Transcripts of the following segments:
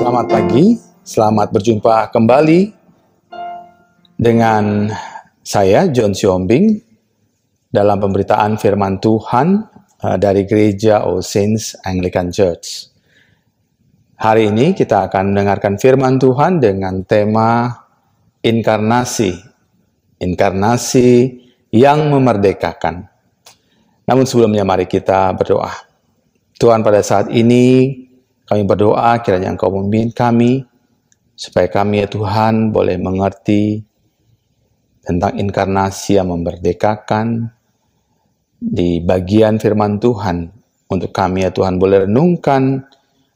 Selamat pagi, selamat berjumpa kembali dengan saya, John Siombing, dalam pemberitaan firman Tuhan dari Gereja All Saints Anglican Church. Hari ini kita akan mendengarkan firman Tuhan dengan tema inkarnasi. Inkarnasi yang memerdekakan. Namun sebelumnya mari kita berdoa. Tuhan, pada saat ini kami berdoa kiranya Engkau memimpin kami, supaya kami ya Tuhan boleh mengerti tentang inkarnasi yang memerdekakan di bagian firman Tuhan. Untuk kami ya Tuhan boleh renungkan,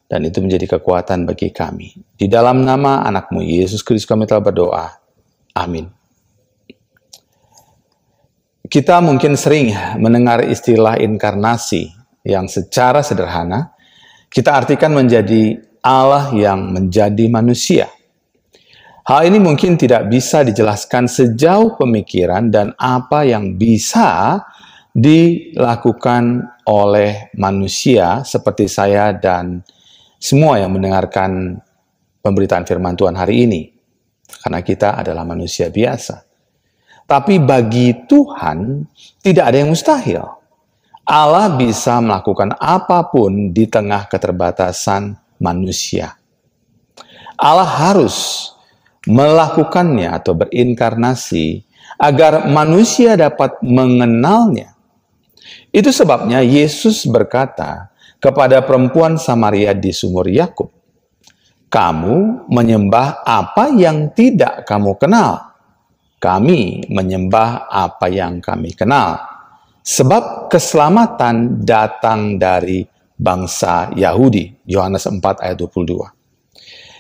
dan itu menjadi kekuatan bagi kami. Di dalam nama anak-Mu Yesus Kristus kami telah berdoa. Amin. Kita mungkin sering mendengar istilah inkarnasi yang secara sederhana kita artikan menjadi Allah yang menjadi manusia. Hal ini mungkin tidak bisa dijelaskan sejauh pemikiran dan apa yang bisa dilakukan oleh manusia seperti saya dan semua yang mendengarkan pemberitaan firman Tuhan hari ini. Karena kita adalah manusia biasa. Tapi bagi Tuhan tidak ada yang mustahil. Allah bisa melakukan apapun di tengah keterbatasan manusia. Allah harus melakukannya atau berinkarnasi agar manusia dapat mengenalnya. Itu sebabnya Yesus berkata kepada perempuan Samaria di sumur Yakub, "Kamu menyembah apa yang tidak kamu kenal. Kami menyembah apa yang kami kenal. Sebab keselamatan datang dari bangsa Yahudi." Yohanes 4 ayat 22.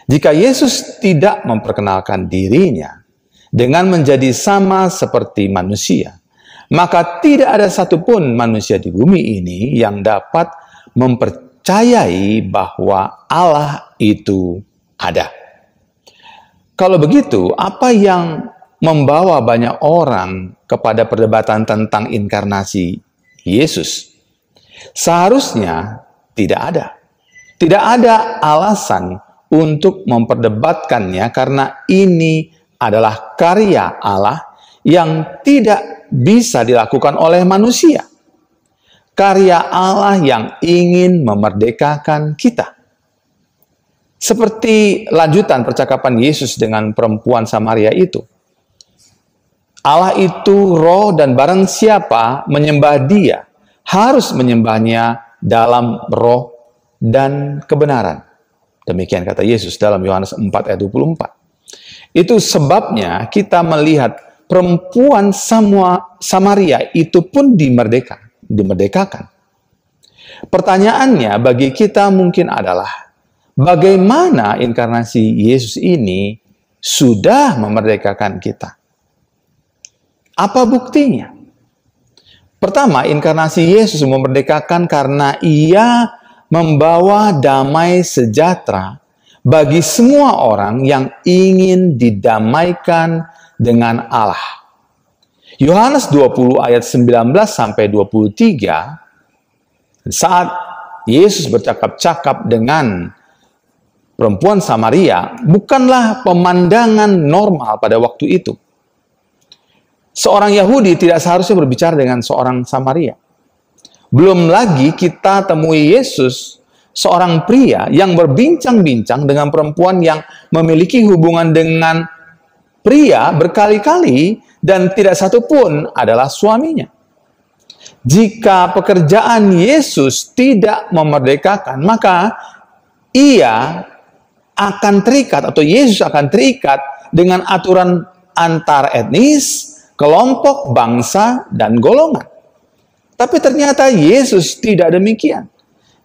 Jika Yesus tidak memperkenalkan dirinya dengan menjadi sama seperti manusia, maka tidak ada satupun manusia di bumi ini yang dapat mempercayai bahwa Allah itu ada. Kalau begitu, apa yang membawa banyak orang kepada perdebatan tentang inkarnasi Yesus? Seharusnya tidak ada. Tidak ada alasan untuk memperdebatkannya karena ini adalah karya Allah yang tidak bisa dilakukan oleh manusia. Karya Allah yang ingin memerdekakan kita. Seperti lanjutan percakapan Yesus dengan perempuan Samaria itu. Allah itu roh dan barang siapa menyembah Dia harus menyembahnya dalam roh dan kebenaran. Demikian kata Yesus dalam Yohanes 4 ayat 24. Itu sebabnya kita melihat perempuan Samaria itu pun dimerdekakan. Pertanyaannya bagi kita mungkin adalah, bagaimana inkarnasi Yesus ini sudah memerdekakan kita? Apa buktinya? Pertama, inkarnasi Yesus memerdekakan karena Ia membawa damai sejahtera bagi semua orang yang ingin didamaikan dengan Allah. Yohanes 20 ayat 19 sampai 23, saat Yesus bercakap-cakap dengan perempuan Samaria, bukanlah pemandangan normal pada waktu itu. Seorang Yahudi tidak seharusnya berbicara dengan seorang Samaria. Belum lagi kita temui Yesus, seorang pria yang berbincang-bincang dengan perempuan yang memiliki hubungan dengan pria berkali-kali dan tidak satu pun adalah suaminya. Jika pekerjaan Yesus tidak memerdekakan, maka Ia akan terikat atau Yesus akan terikat dengan aturan antar etnis, kelompok, bangsa, dan golongan. Tapi ternyata Yesus tidak demikian.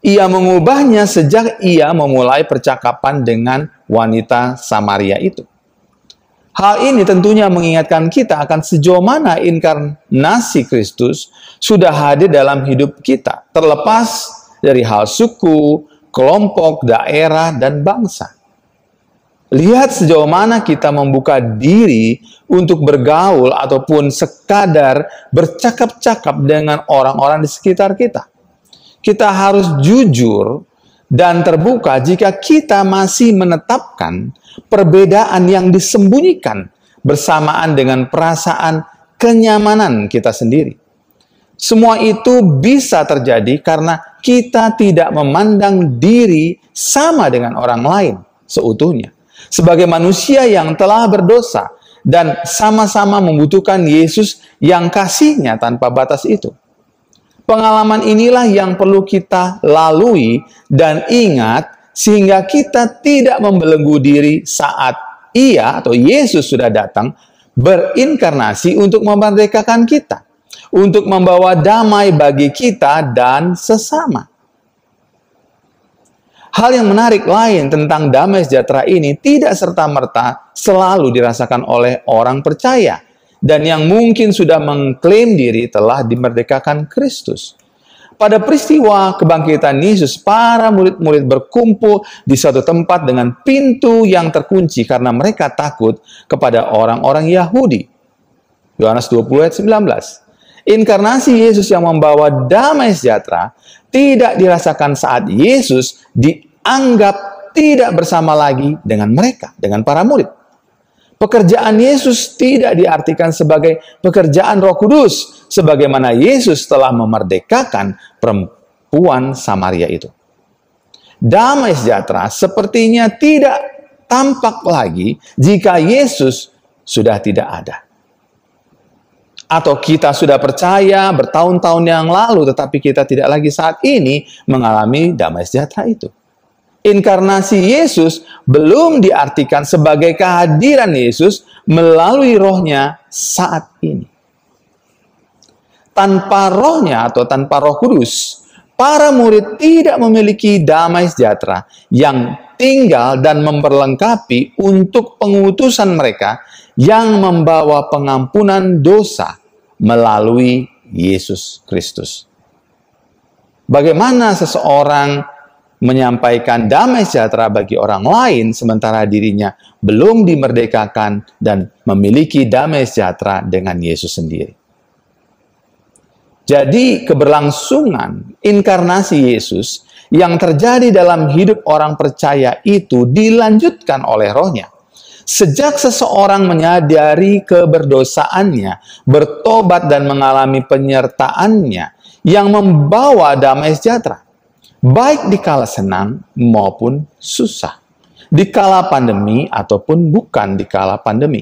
Ia mengubahnya sejak Ia memulai percakapan dengan wanita Samaria itu. Hal ini tentunya mengingatkan kita akan sejauh mana inkarnasi Kristus sudah hadir dalam hidup kita, terlepas dari hal suku, kelompok, daerah, dan bangsa. Lihat sejauh mana kita membuka diri untuk bergaul ataupun sekadar bercakap-cakap dengan orang-orang di sekitar kita. Kita harus jujur dan terbuka jika kita masih menetapkan perbedaan yang disembunyikan bersamaan dengan perasaan kenyamanan kita sendiri. Semua itu bisa terjadi karena kita tidak memandang diri sama dengan orang lain seutuhnya. Sebagai manusia yang telah berdosa dan sama-sama membutuhkan Yesus yang kasih-Nya tanpa batas itu. Pengalaman inilah yang perlu kita lalui dan ingat sehingga kita tidak membelenggu diri saat Ia atau Yesus sudah datang berinkarnasi untuk memerdekakan kita, untuk membawa damai bagi kita dan sesama. Hal yang menarik lain tentang damai sejahtera ini tidak serta-merta selalu dirasakan oleh orang percaya dan yang mungkin sudah mengklaim diri telah dimerdekakan Kristus. Pada peristiwa kebangkitan Yesus, para murid-murid berkumpul di suatu tempat dengan pintu yang terkunci karena mereka takut kepada orang-orang Yahudi. Yohanes 20 ayat 19. Inkarnasi Yesus yang membawa damai sejahtera tidak dirasakan saat Yesus dianggap tidak bersama lagi dengan mereka, dengan para murid. Pekerjaan Yesus tidak diartikan sebagai pekerjaan Roh Kudus, sebagaimana Yesus telah memerdekakan perempuan Samaria itu. Damai sejahtera sepertinya tidak tampak lagi jika Yesus sudah tidak ada. Atau kita sudah percaya bertahun-tahun yang lalu, tetapi kita tidak lagi saat ini mengalami damai sejahtera itu. Inkarnasi Yesus belum diartikan sebagai kehadiran Yesus melalui Roh-Nya saat ini. Tanpa Roh-Nya atau tanpa Roh Kudus, para murid tidak memiliki damai sejahtera yang tinggal dan memperlengkapi untuk pengutusan mereka yang membawa pengampunan dosa melalui Yesus Kristus. Bagaimana seseorang menyampaikan damai sejahtera bagi orang lain sementara dirinya belum dimerdekakan dan memiliki damai sejahtera dengan Yesus sendiri? Jadi keberlangsungan inkarnasi Yesus yang terjadi dalam hidup orang percaya itu dilanjutkan oleh Roh-Nya. Sejak seseorang menyadari keberdosaannya, bertobat dan mengalami penyertaannya yang membawa damai sejahtera, baik di kala senang maupun susah, di kala pandemi ataupun bukan di kala pandemi.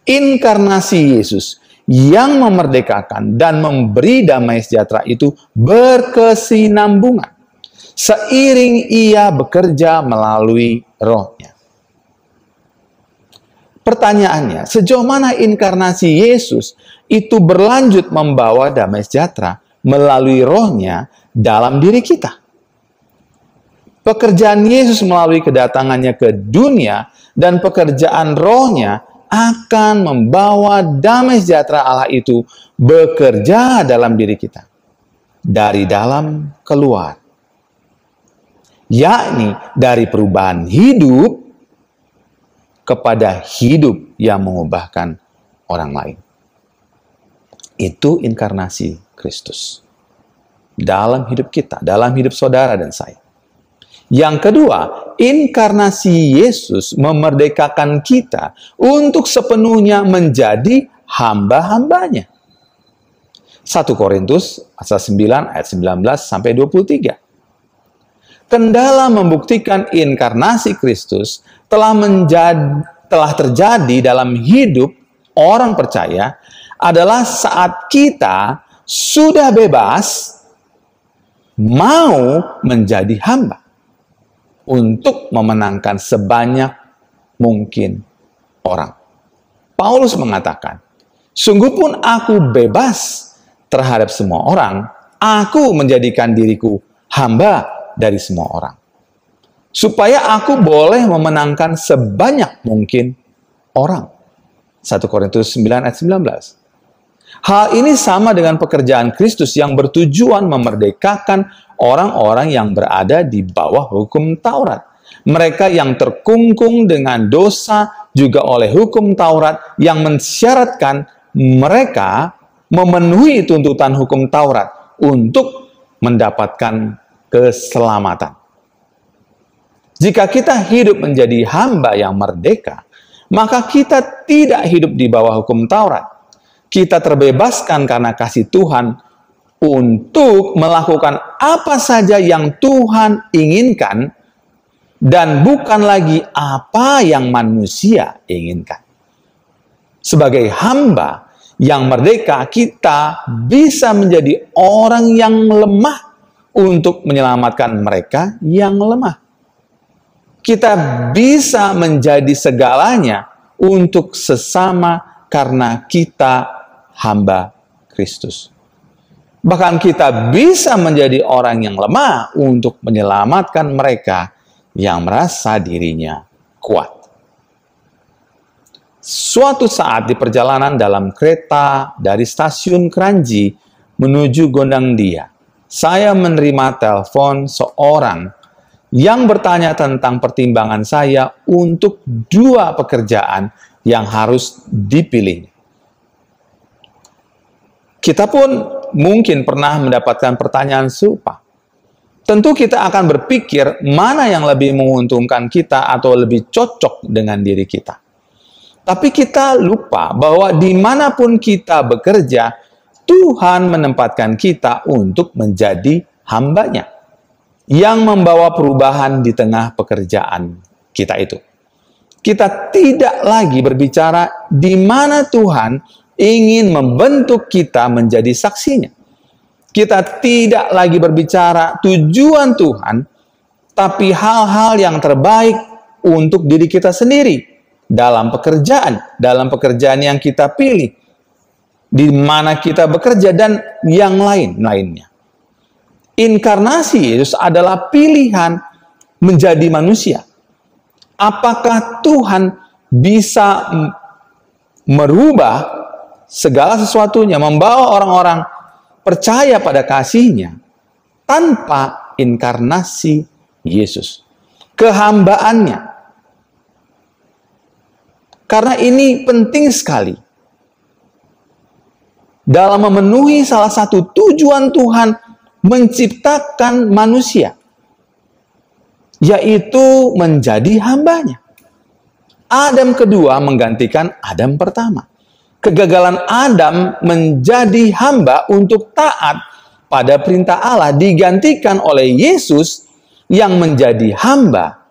Inkarnasi Yesus yang memerdekakan dan memberi damai sejahtera itu berkesinambungan seiring Ia bekerja melalui Roh-Nya. Pertanyaannya, sejauh mana inkarnasi Yesus itu berlanjut membawa damai sejahtera melalui Roh-Nya dalam diri kita? Pekerjaan Yesus melalui kedatangannya ke dunia dan pekerjaan Roh-Nya akan membawa damai sejahtera Allah itu bekerja dalam diri kita. Dari dalam keluar. Yakni dari perubahan hidup kepada hidup yang mengubahkan orang lain. Itu inkarnasi Kristus. Dalam hidup kita, dalam hidup saudara dan saya. Yang kedua, inkarnasi Yesus memerdekakan kita untuk sepenuhnya menjadi hamba-hambanya. 1 Korintus pasal 9 ayat 19 sampai 23. Kendala membuktikan inkarnasi Kristus telah terjadi dalam hidup orang percaya adalah saat kita sudah bebas mau menjadi hamba untuk memenangkan sebanyak mungkin orang. Paulus mengatakan, sungguh pun aku bebas terhadap semua orang, aku menjadikan diriku hamba dari semua orang, supaya aku boleh memenangkan sebanyak mungkin orang. 1 Korintus 9 ayat 19. Hal ini sama dengan pekerjaan Kristus yang bertujuan memerdekakan orang-orang yang berada di bawah hukum Taurat. Mereka yang terkungkung dengan dosa juga oleh hukum Taurat yang mensyaratkan mereka memenuhi tuntutan hukum Taurat untuk mendapatkan keselamatan. Jika kita hidup menjadi hamba yang merdeka, maka kita tidak hidup di bawah hukum Taurat. Kita terbebaskan karena kasih Tuhan untuk melakukan apa saja yang Tuhan inginkan dan bukan lagi apa yang manusia inginkan. Sebagai hamba yang merdeka, kita bisa menjadi orang yang lemah untuk menyelamatkan mereka yang lemah. Kita bisa menjadi segalanya untuk sesama karena kita hamba Kristus. Bahkan kita bisa menjadi orang yang lemah untuk menyelamatkan mereka yang merasa dirinya kuat. Suatu saat di perjalanan dalam kereta dari stasiun Kranji menuju Gondangdia, saya menerima telepon seorang yang bertanya tentang pertimbangan saya untuk 2 pekerjaan yang harus dipilih. Kita pun mungkin pernah mendapatkan pertanyaan serupa. Tentu kita akan berpikir mana yang lebih menguntungkan kita atau lebih cocok dengan diri kita. Tapi kita lupa bahwa dimanapun kita bekerja, Tuhan menempatkan kita untuk menjadi hamba-Nya yang membawa perubahan di tengah pekerjaan kita itu. Kita tidak lagi berbicara di mana Tuhan ingin membentuk kita menjadi saksinya. Kita tidak lagi berbicara tujuan Tuhan, tapi hal-hal yang terbaik untuk diri kita sendiri dalam pekerjaan yang kita pilih, di mana kita bekerja, dan yang lainnya. Inkarnasi Yesus adalah pilihan menjadi manusia. Apakah Tuhan bisa merubah segala sesuatunya, membawa orang-orang percaya pada kasih-Nya tanpa inkarnasi Yesus, kehambaannya? Karena ini penting sekali dalam memenuhi salah satu tujuan Tuhan menciptakan manusia, yaitu menjadi hamba-Nya. Adam kedua menggantikan Adam pertama. Kegagalan Adam menjadi hamba untuk taat pada perintah Allah digantikan oleh Yesus yang menjadi hamba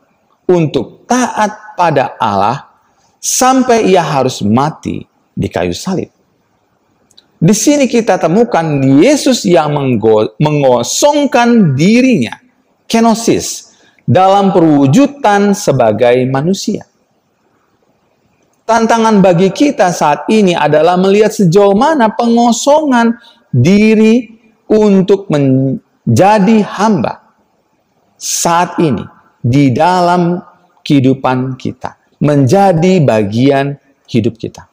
untuk taat pada Allah sampai Ia harus mati di kayu salib. Di sini kita temukan Yesus yang mengosongkan dirinya, kenosis, dalam perwujudan sebagai manusia. Tantangan bagi kita saat ini adalah melihat sejauh mana pengosongan diri untuk menjadi hamba saat ini di dalam kehidupan kita, menjadi bagian hidup kita.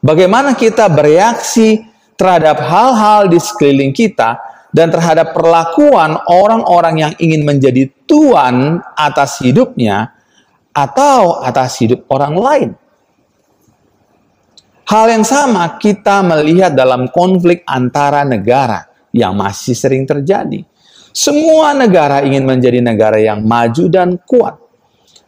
Bagaimana kita bereaksi terhadap hal-hal di sekeliling kita dan terhadap perlakuan orang-orang yang ingin menjadi tuan atas hidupnya atau atas hidup orang lain. Hal yang sama kita melihat dalam konflik antara negara yang masih sering terjadi. Semua negara ingin menjadi negara yang maju dan kuat.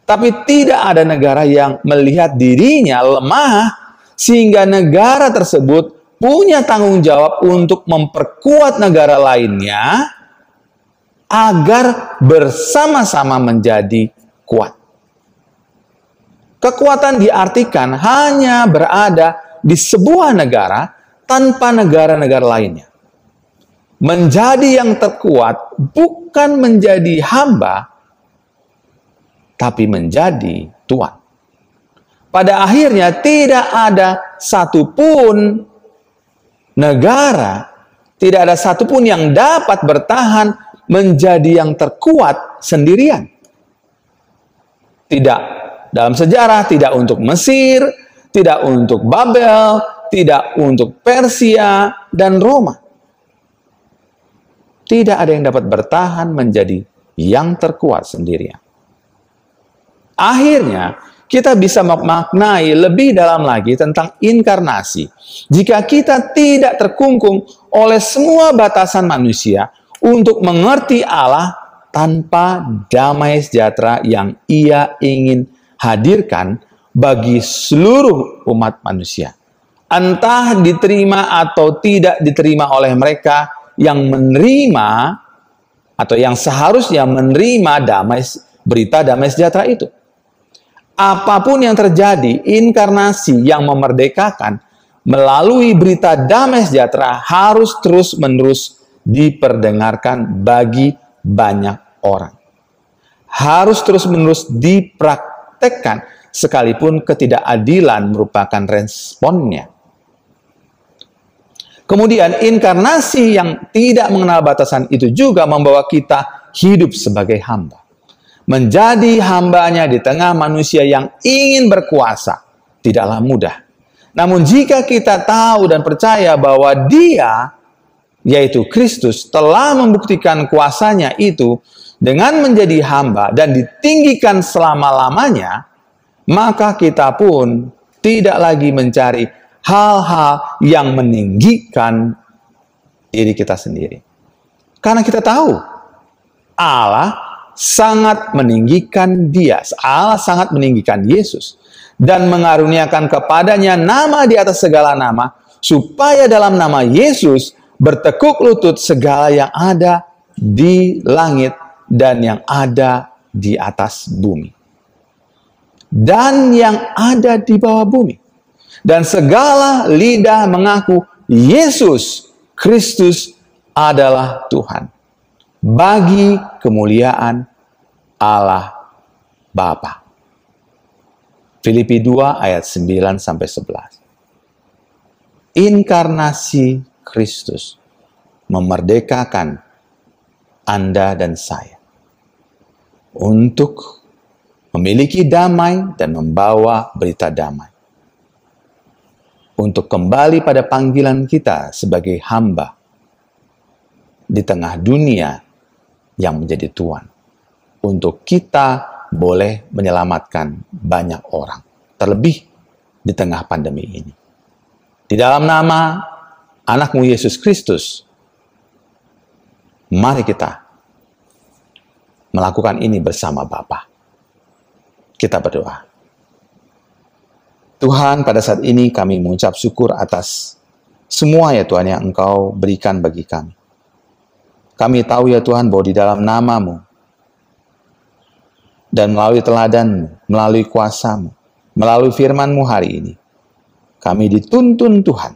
Tapi tidak ada negara yang melihat dirinya lemah sehingga negara tersebut punya tanggung jawab untuk memperkuat negara lainnya agar bersama-sama menjadi kuat. Kekuatan diartikan hanya berada di sebuah negara tanpa negara-negara lainnya. Menjadi yang terkuat bukan menjadi hamba, tapi menjadi tuan. Pada akhirnya tidak ada satupun negara, tidak ada satupun yang dapat bertahan menjadi yang terkuat sendirian. Tidak dalam sejarah, tidak untuk Mesir, tidak untuk Babel, tidak untuk Persia dan Roma. Tidak ada yang dapat bertahan menjadi yang terkuat sendirian. Akhirnya, kita bisa memaknai lebih dalam lagi tentang inkarnasi. Jika kita tidak terkungkung oleh semua batasan manusia untuk mengerti Allah tanpa damai sejahtera yang Ia ingin hadirkan bagi seluruh umat manusia. Entah diterima atau tidak diterima oleh mereka yang menerima atau yang seharusnya menerima berita damai sejahtera itu. Apapun yang terjadi, inkarnasi yang memerdekakan melalui berita damai sejahtera harus terus-menerus diperdengarkan bagi banyak orang. Harus terus-menerus dipraktekkan sekalipun ketidakadilan merupakan responnya. Kemudian inkarnasi yang tidak mengenal batasan itu juga membawa kita hidup sebagai hamba. Menjadi hambanya di tengah manusia yang ingin berkuasa tidaklah mudah. Namun jika kita tahu dan percaya bahwa Dia, yaitu Kristus, telah membuktikan kuasanya itu dengan menjadi hamba dan ditinggikan selama-lamanya, maka kita pun tidak lagi mencari hal-hal yang meninggikan diri kita sendiri. Karena kita tahu Allah sangat meninggikan Dia. Allah sangat meninggikan Yesus dan mengaruniakan kepadanya nama di atas segala nama, supaya dalam nama Yesus bertekuk lutut segala yang ada di langit dan yang ada di atas bumi dan yang ada di bawah bumi. Dan segala lidah mengaku Yesus Kristus adalah Tuhan, bagi kemuliaan Allah Bapa. Filipi 2 ayat 9-11. Inkarnasi Kristus memerdekakan Anda dan saya untuk memiliki damai dan membawa berita damai. Untuk kembali pada panggilan kita sebagai hamba di tengah dunia yang menjadi Tuhan. Untuk kita boleh menyelamatkan banyak orang, terlebih di tengah pandemi ini. Di dalam nama Anakmu Yesus Kristus, mari kita melakukan ini bersama Bapa. Kita berdoa. Tuhan, pada saat ini kami mengucap syukur atas semua ya Tuhan yang Engkau berikan bagi kami. Kami tahu ya Tuhan bahwa di dalam nama-Mu dan melalui teladan-Mu, melalui kuasa-Mu, melalui firman-Mu hari ini, kami dituntun Tuhan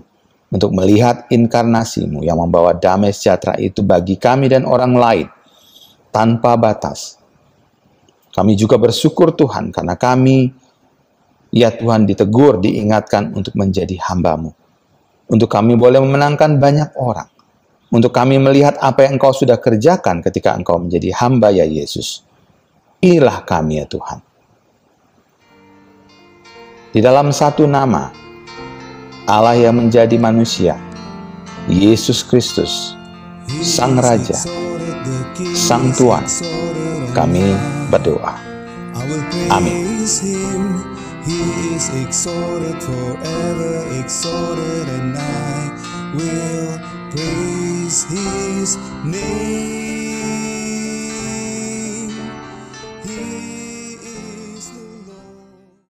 untuk melihat inkarnasi-Mu yang membawa damai sejahtera itu bagi kami dan orang lain tanpa batas. Kami juga bersyukur Tuhan karena kami, ya Tuhan, ditegur, diingatkan untuk menjadi hamba-Mu. Untuk kami boleh memenangkan banyak orang. Untuk kami melihat apa yang Engkau sudah kerjakan ketika Engkau menjadi hamba ya Yesus. Inilah kami ya Tuhan. Di dalam satu nama, Allah yang menjadi manusia, Yesus Kristus, Sang Raja, Sang Tuan, kami berdoa. Amin. He is exalted, forever exalted, and I will praise His name.